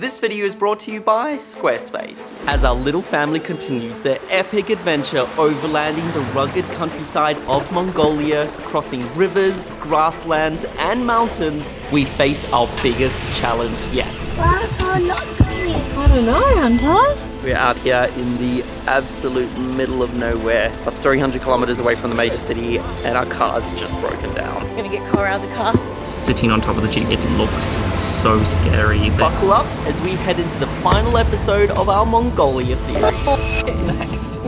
This video is brought to you by Squarespace. As our little family continues their epic adventure overlanding the rugged countryside of Mongolia, crossing rivers, grasslands and mountains, we face our biggest challenge yet. I don't know, Hunter. We're out here in the absolute middle of nowhere, about 300 kilometers away from the major city, and our car's just broken down. I'm gonna get Cora out of the car. Sitting on top of the Jeep, it looks so scary. Buckle up as we head into the final episode of our Mongolia series. What's next?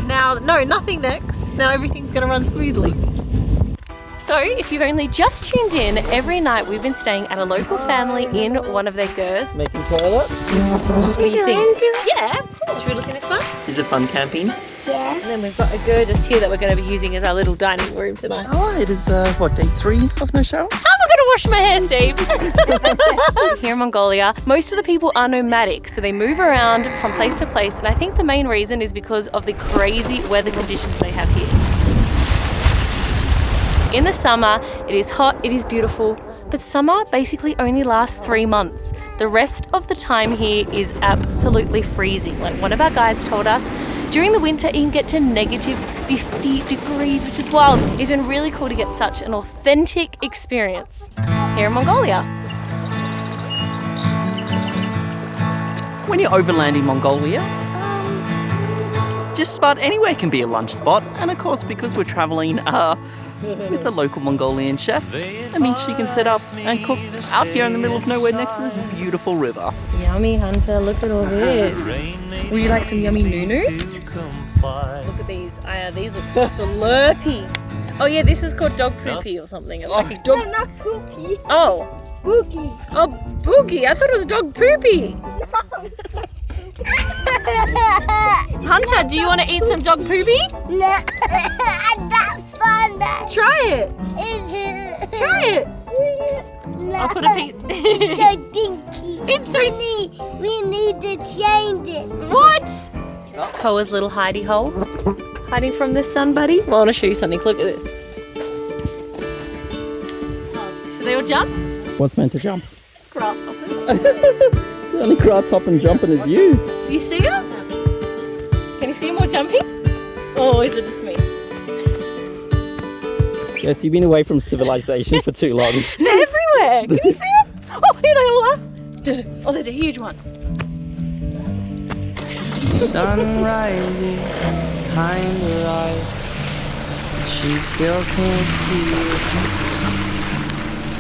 Now, no, nothing next. Now everything's gonna run smoothly. So, if you've only just tuned in, every night we've been staying at a local family in one of their gers. Making toilet? What do you think? Yeah, should we look in this one? Is it fun camping? Yeah. And then we've got a ger just here that we're going to be using as our little dining room tonight. Oh, it is, what, day 3 of no shower? How am I going to wash my hair, Steve? Here in Mongolia, most of the people are nomadic, so they move around from place to place, and I think the main reason is because of the crazy weather conditions they have here. In the summer, it is hot, it is beautiful, but summer basically only lasts 3 months. The rest of the time here is absolutely freezing. Like one of our guides told us, during the winter it can get to negative 50 degrees, which is wild. It's been really cool to get such an authentic experience here in Mongolia. When you're overlanding Mongolia, just about anywhere can be a lunch spot. And of course, because we're traveling with a local Mongolian chef, I mean, she can set up and cook out here in the middle of nowhere next to this beautiful river. Yummy, Hunter, look at all this. Would you like some yummy noo-noos? Look at these. These look slurpy. Oh yeah, this is called dog poopy or something. It's like a dog... No, not poopy. Oh. Boogie. Oh, boogie. I thought it was dog poopy. Hunter, do you want to eat some dog poopy? No, that's fun. Try it. Try it. I'll put a piece. It's so dinky. It's so... We need to change it. What? Koa's little hidey hole. Hiding from the sun, buddy. Well, I want to show you something. Look at this. Do they all jump? What's meant to jump? Grasshoppers. The only grasshopper jumping is you. Do you see her? Can you see them all jumping? Oh, is it just me? Yes, you've been away from civilization for too long. They're everywhere. Can you see them? Oh, here they all are. Oh, there's a huge one. Sun rising behind her eyes, she still can't see it.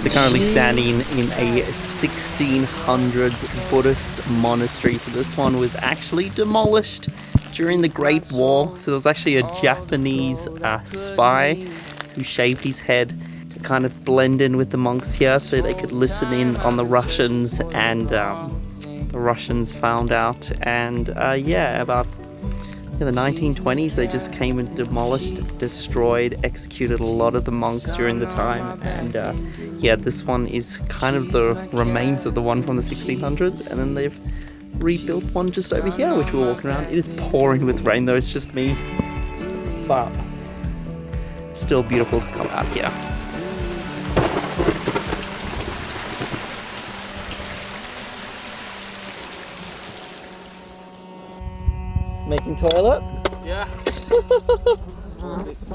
They're currently standing in a 1600s Buddhist monastery. So this one was actually demolished during the Great War. So there was actually a Japanese spy who shaved his head to kind of blend in with the monks here so they could listen in on the Russians, and the Russians found out, and about the 1920s they just came and demolished, destroyed, executed a lot of the monks during the time. And this one is kind of the remains of the one from the 1600s, and then they've rebuilt one just over here which we're walking around. It is pouring with rain though, it's just me, but still beautiful to come out here. Making toilet? Yeah.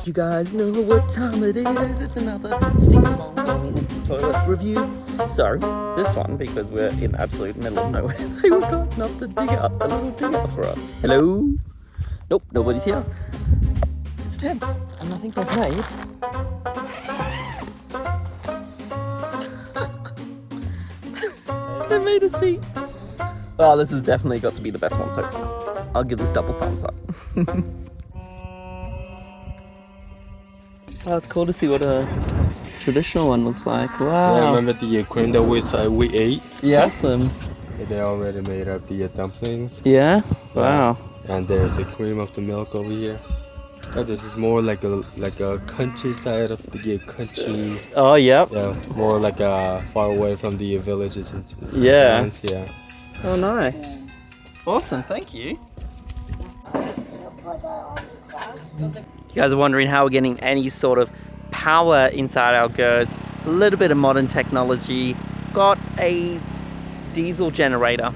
You guys know what time it is. It's another Steve Mongolian toilet review. So, this one, because we're in the absolute middle of nowhere, they were kind enough to dig up a little dig up for us. Hello? Nope, nobody's here. It's a tent, and I think they've made... they made a seat. Oh, this has definitely got to be the best one so far. I'll give this double thumbs up. Oh, it's cool to see what a traditional one looks like. Wow. Yeah, remember the cream that we ate? Yeah. Awesome. They already made up the dumplings. Yeah? Wow. And there's a cream of the milk over here. Oh, this is more like a countryside of the country. Oh, yep. Yeah, more like far away from the villages and yeah. towns, yeah. Oh, nice. Awesome, thank you. You guys are wondering how we're getting any sort of power inside our gers. A little bit of modern technology. Got a diesel generator.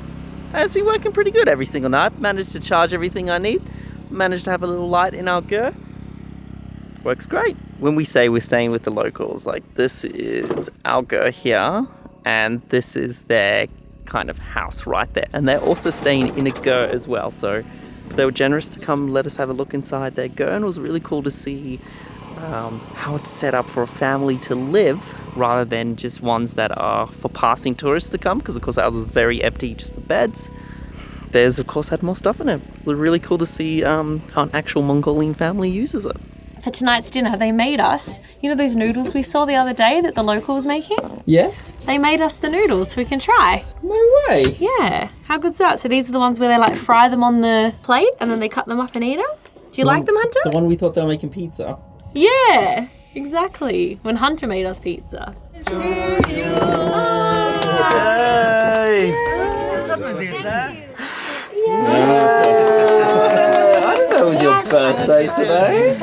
And it's been working pretty good every single night. Managed to charge everything I need. Managed to have a little light in our ger. Works great. When we say we're staying with the locals, like this is our ger here, and this is their kind of house right there. And they're also staying in a ger as well. So they were generous to come let us have a look inside their ger, and it was really cool to see how it's set up for a family to live rather than just ones that are for passing tourists to come, because of course ours is very empty, just the beds. Theirs of course had more stuff in it. It was really cool to see how an actual Mongolian family uses it. For tonight's dinner, they made us, you know those noodles we saw the other day that the local was making? Yes? They made us the noodles so we can try. No way! Yeah, how good's that? So these are the ones where they like fry them on the plate and then they cut them up and eat them? Do you like them, Hunter? The one we thought they were making pizza. Yeah, exactly. When Hunter made us pizza. Hey! I didn't know it was your birthday today.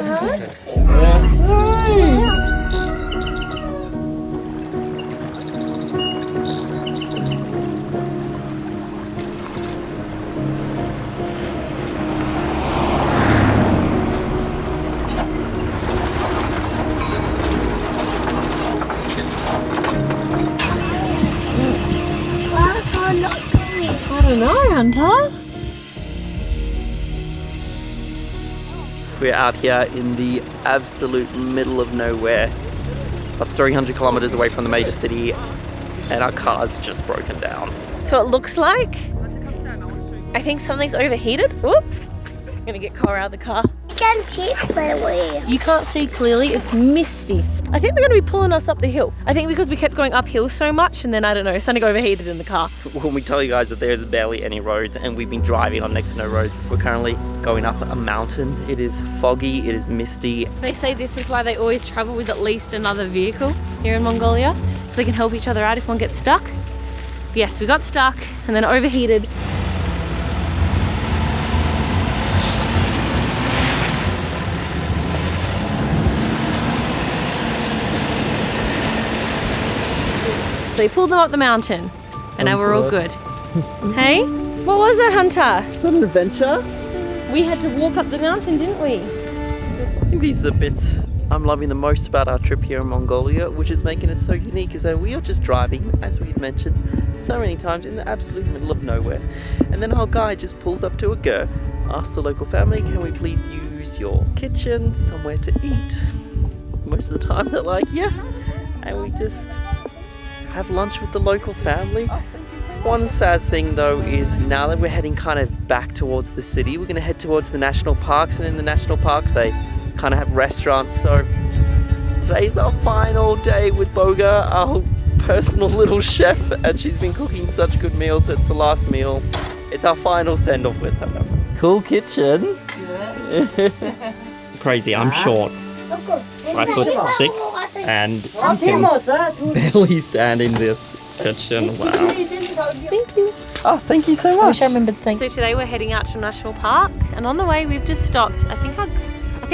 I don't know, Hunter. We're out here in the absolute middle of nowhere, about 300 kilometers away from the major city, and our car's just broken down. So it looks like, I think something's overheated. Whoop. I'm gonna get Cora out of the car. Can't see clearly. You can't see clearly, it's misty. I think they're gonna be pulling us up the hill. I think because we kept going uphill so much and then, I don't know, something overheated in the car. When we tell you guys that there's barely any roads and we've been driving on next to no road, we're currently going up a mountain. It is foggy, it is misty. They say this is why they always travel with at least another vehicle here in Mongolia, so they can help each other out if one gets stuck. But yes, we got stuck and then overheated. They pulled them up the mountain and now we're all good. Hey, what was that, Hunter? Is that an adventure? We had to walk up the mountain, didn't we? I think these are the bits I'm loving the most about our trip here in Mongolia, which is making it so unique, is that we are just driving, as we had mentioned so many times, in the absolute middle of nowhere. And then our guide just pulls up to a ger, asks the local family, can we please use your kitchen, somewhere to eat? Most of the time they're like, yes. And we just have lunch with the local family. One sad thing though is now that we're heading kind of back towards the city, we're going to head towards the national parks, and in the national parks they kind of have restaurants. So today's our final day with Boga, our personal little chef, and she's been cooking such good meals, so it's the last meal. It's our final send-off with her. Cool kitchen. Yes. Crazy, I'm short. 5'6" and can barely stand in this kitchen. Wow. Thank you. Oh, thank you so much. I wish I remembered things. So today we're heading out to a national park, and on the way we've just stopped. I think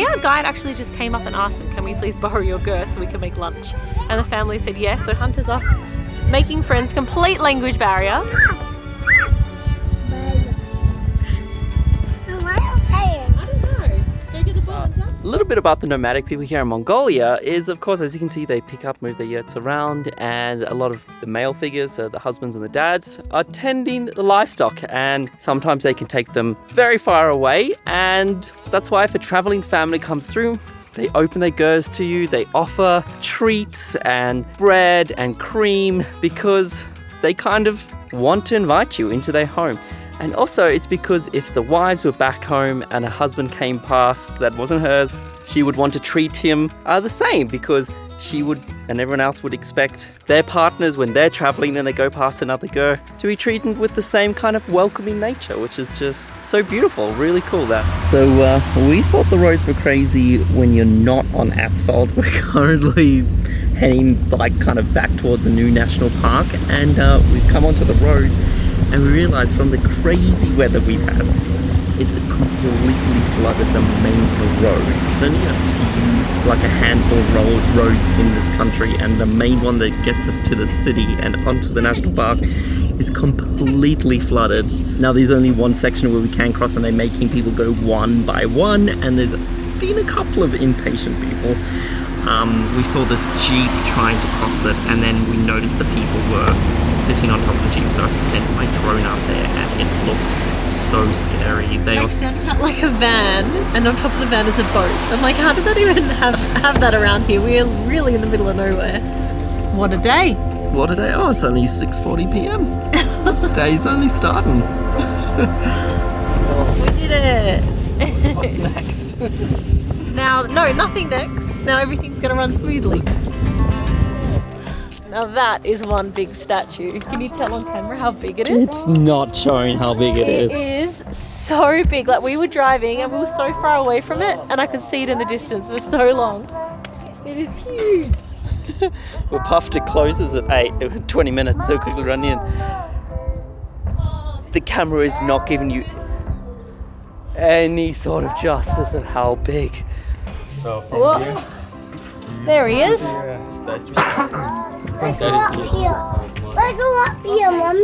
our guide actually just came up and asked them, can we please borrow your ger so we can make lunch? And the family said yes, so Hunter's off making friends, complete language barrier. A little bit about the nomadic people here in Mongolia is, of course, as you can see, they pick up, move their yurts around, and a lot of the male figures, so the husbands and the dads, are tending the livestock, and sometimes they can take them very far away, and that's why if a traveling family comes through, they open their gers to you, they offer treats and bread and cream because they kind of want to invite you into their home. And also it's because if the wives were back home and a husband came past that wasn't hers, she would want to treat him the same, because she would, and everyone else would expect their partners when they're traveling and they go past another ger to be treated with the same kind of welcoming nature, which is just so beautiful, really cool that. So we thought the roads were crazy when you're not on asphalt. We're currently heading like kind of back towards a new national park, and we've come onto the road and we realized from the crazy weather we've had it's completely flooded the main roads. It's only a few, like a handful of roads in this country, and the main one that gets us to the city and onto the national park is completely flooded. Now there's only one section where we can cross, and they're making people go one by one, and there's been a couple of impatient people. We saw this Jeep trying to cross it, and then we noticed the people were sitting on top of the Jeep, so I sent my drone out there, and it looks so scary. They sent out like a van, and on top of the van is a boat. I'm like, how did that even have that around here? We're really in the middle of nowhere. What a day. What a day. Oh, it's only 6:40 p.m. The day's only starting. We did it. What's next? Now, no, nothing next. Now everything's going to run smoothly. Now that is one big statue. Can you tell on camera how big it is? It's not showing how big it is. It is so big. Like, we were driving and we were so far away from it, and I could see it in the distance for so long. It is huge. We're puffed. It closes at 8. 20 minutes, so quickly run in. The camera is not giving you any sort of justice at how big. So from here, there he is. statue. Let's go up here, Mom.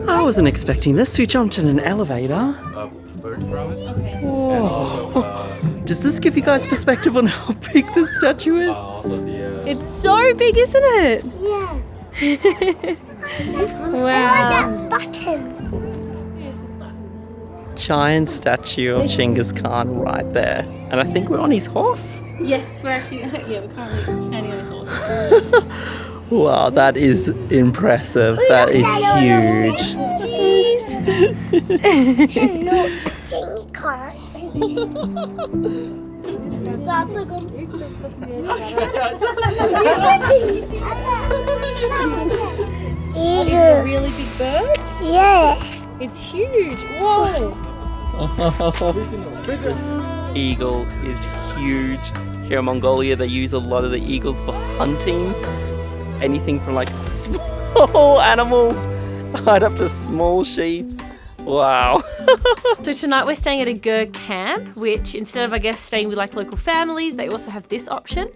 I wasn't expecting this. We jumped in an elevator. Bird promise. Whoa. Does this give you guys perspective on how big this statue is? Also the It's so big, isn't it? Yeah. Wow. That button. Giant statue of Genghis Khan right there. And I think we're on his horse. Yes, we're actually, we're currently standing on his horse. Wow, that is impressive. That is huge. No, Genghis Khan. That's a good. Is it a really big bird? Yeah. It's huge. Whoa. This eagle is huge. Here in Mongolia, they use a lot of the eagles for hunting. Anything from like small animals right up to small sheep. Wow. So tonight we're staying at a Gur camp, which instead of, I guess, staying with like local families, they also have this option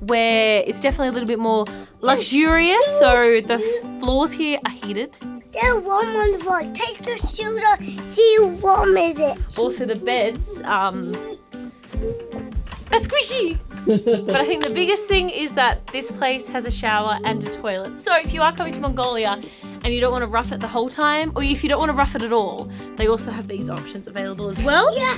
where it's definitely a little bit more luxurious. So the floors here are heated. They're warm on the floor. Take the shoes off. See how warm is it? Also the beds are squishy. But I think the biggest thing is that this place has a shower and a toilet. So if you are coming to Mongolia and you don't want to rough it the whole time, or if you don't want to rough it at all, they also have these options available as well. Yeah.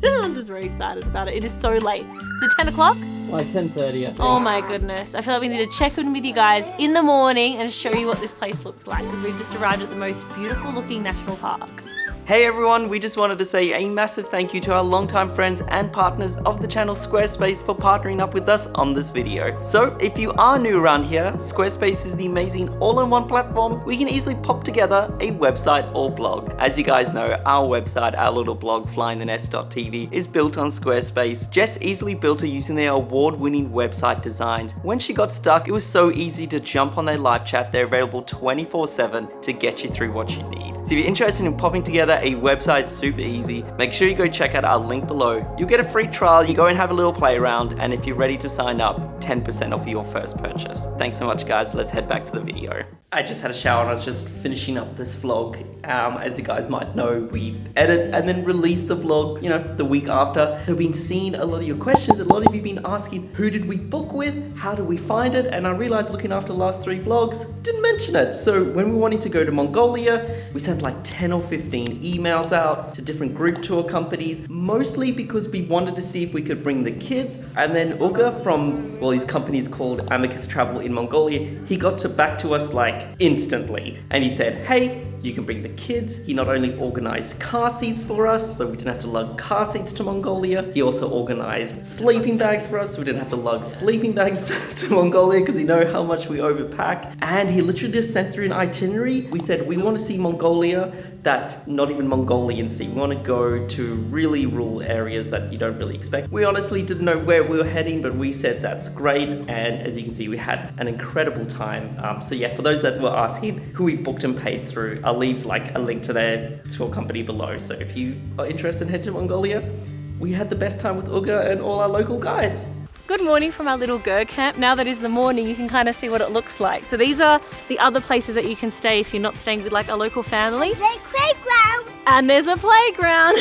I'm just very excited about it. It is so late. Is it 10 o'clock? Like 10:30, I think. Oh my goodness. I feel like we need to check in with you guys in the morning and show you what this place looks like, because we've just arrived at the most beautiful looking national park. Hey everyone, we just wanted to say a massive thank you to our longtime friends and partners of the channel Squarespace for partnering up with us on this video. So if you are new around here, Squarespace is the amazing all-in-one platform where you can easily pop together a website or blog. As you guys know, our website, our little blog, flyingthenest.tv, is built on Squarespace. Jess easily built it using their award-winning website designs. When she got stuck, it was so easy to jump on their live chat. They're available 24/7 to get you through what you need. So if you're interested in popping together a website super easy, make sure you go check out our link below. You'll get a free trial, you go and have a little play around, and if you're ready to sign up, 10% off your first purchase. Thanks so much guys, let's head back to the video. I just had a shower and I was just finishing up this vlog. As you guys might know, we edit and then release the vlogs, the week after. So I've been seeing a lot of your questions. A lot of you have been asking, who did we book with? How did we find it? And I realized looking after the last 3 vlogs, didn't mention it. So when we wanted to go to Mongolia, we sent like 10 or 15 emails out to different group tour companies, mostly because we wanted to see if we could bring the kids. And then Uga from, his company is called Amicus Travel in Mongolia, he got back to us like instantly. And he said, hey, you can bring the kids. He not only organized car seats for us, so we didn't have to lug car seats to Mongolia, he also organized sleeping bags for us, so we didn't have to lug sleeping bags to Mongolia because he know how much we overpack. And he literally just sent through an itinerary. We said, we want to see Mongolia that not even Mongolians see. We want to go to really rural areas that you don't really expect. We honestly didn't know where we were heading, but we said that's great. And as you can see, we had an incredible time. So yeah, for those that were asking who we booked and paid through, I'll leave like a link to their tour company below. So if you are interested in head to Mongolia, we had the best time with Uga and all our local guides. Good morning from our little Gur camp. Now that is the morning, you can kind of see what it looks like. So these are the other places that you can stay if you're not staying with like a local family. The playground. And there's a playground,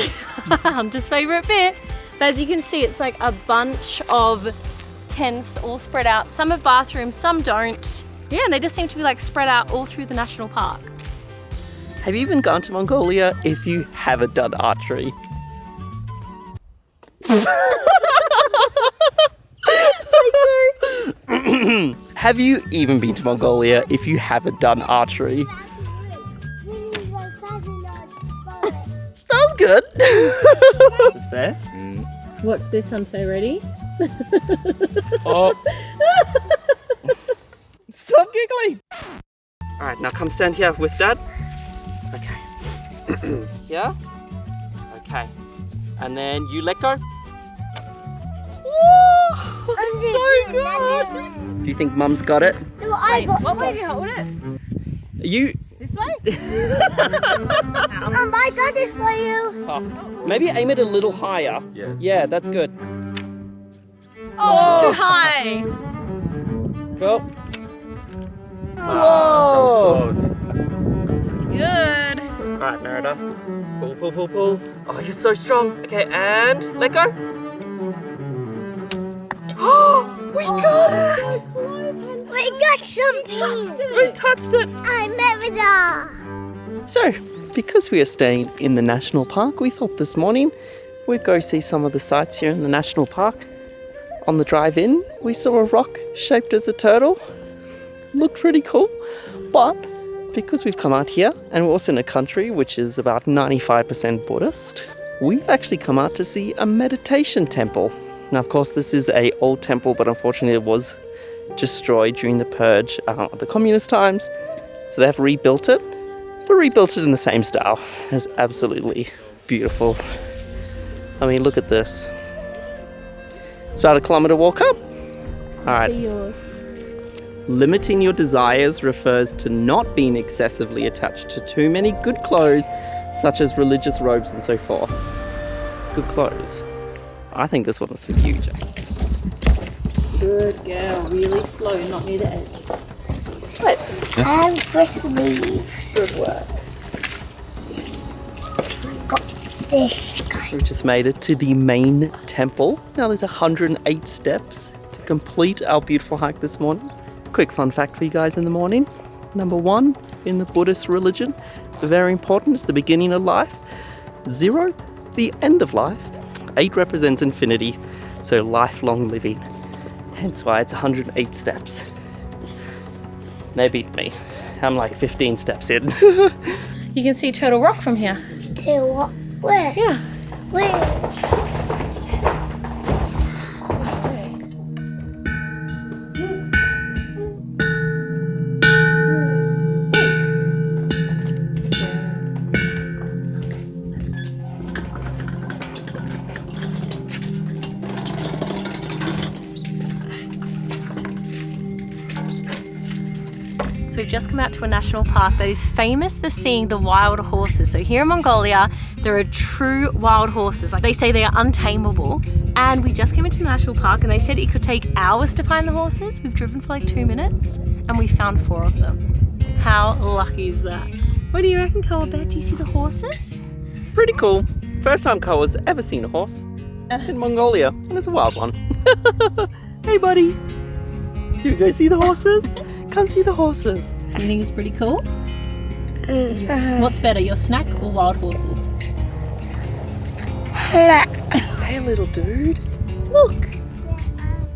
Hunter's favourite bit. But as you can see, it's like a bunch of tents all spread out. Some have bathrooms, some don't. Yeah, and they just seem to be like spread out all through the national park. Have you even gone to Mongolia if you haven't done archery? Have you even been to Mongolia if you haven't done archery? That was good. What's there? Watch this, Hunter. Ready? Oh. Stop giggling. All right, now come stand here with Dad. Okay. Yeah? Okay. And then you let go. Whoa! So good! Do you think Mum's got it? No, I got What way do you hold it? You... This way? I got this for you. Tough. Maybe aim it a little higher. Yes. Yeah, that's good. Oh, too high. Go. Whoa! So close. Good. Alright, Merida. Pull, pull, pull, pull. Oh, you're so strong. Okay, and let go. Oh, we got it! We got something. We touched it. I'm Merida. So, because we are staying in the national park, we thought this morning we'd go see some of the sights here in the national park. On the drive in, we saw a rock shaped as a turtle. Looked pretty cool, but because we've come out here and we're also in a country which is about 95% Buddhist, we've actually come out to see a meditation temple. Now, of course, this is an old temple, but unfortunately it was destroyed during the purge of the communist times. So they have rebuilt it, but rebuilt it in the same style. It's absolutely beautiful. I mean, look at this. It's about a kilometre walk up. All right. Yours. Limiting your desires refers to not being excessively attached to too many good clothes, such as religious robes and so forth. Good clothes. I think this one was for you, Jess. Good girl. Really slow, not near the edge. And for sleeves. Good work. Got this guy. We just made it to the main temple. Now there's 108 steps to complete our beautiful hike this morning. Quick fun fact for you guys in the morning. Number 1, in the Buddhist religion, very important, is the beginning of life. 0, the end of life. 8 represents infinity, so lifelong living. Hence why it's 108 steps. They beat me. I'm like 15 steps in. You can see Turtle Rock from here. To what? Where? Yeah. Where? So we've just come out to a national park that is famous for seeing the wild horses. So here in Mongolia, there are true wild horses. Like they say they are untamable. And we just came into the national park and they said it could take hours to find the horses. We've driven for like 2 minutes and we found 4 of them. How lucky is that? What do you reckon, Koa-Bear? Do you see the horses? Pretty cool. First time Koa's ever seen a horse. In Mongolia, and it's a wild one. Hey buddy, you guys see the horses? Can't see the horses. Do you think it's pretty cool? What's better, your snack or wild horses? Hey little dude, look.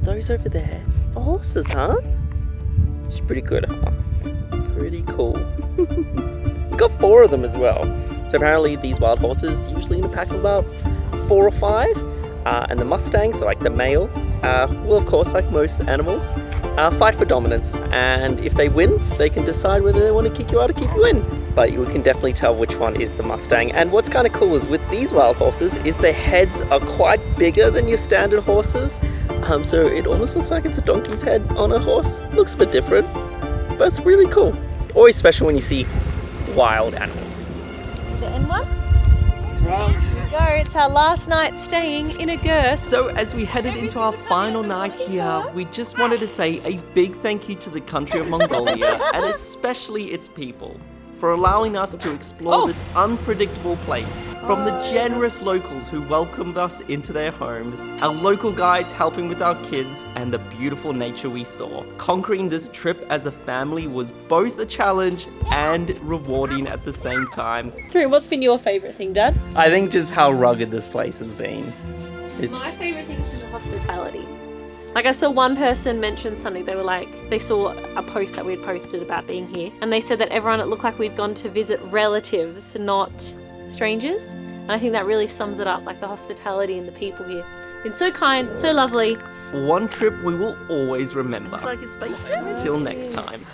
Those over there, the horses, huh? It's pretty good, huh? Pretty cool. We got 4 of them as well. So apparently these wild horses, usually in a pack of about 4 or 5. And the Mustang, so like the male, will of course, like most animals, fight for dominance. And if they win, they can decide whether they want to kick you out or keep you in. But you can definitely tell which one is the Mustang. And what's kind of cool is with these wild horses is their heads are quite bigger than your standard horses. So it almost looks like it's a donkey's head on a horse. Looks a bit different, but it's really cool. Always special when you see wild animals. The end one? There you go, it's our last night staying in a girth. So as we headed into our final night here, we just wanted to say a big thank you to the country of Mongolia and especially its people for allowing us to explore this unpredictable place. From the generous locals who welcomed us into their homes, our local guides helping with our kids, and the beautiful nature we saw. Conquering this trip as a family was both a challenge and rewarding at the same time. Drew, what's been your favourite thing, Dad? I think just how rugged this place has been. My favourite thing has been the hospitality. Like I saw one person mention something, they were like, they saw a post that we had posted about being here, and they said that everyone, it looked like we'd gone to visit relatives, not strangers. And I think that really sums it up, like the hospitality and the people here. Been so kind, so lovely. One trip we will always remember. Like a spaceship. Till next time.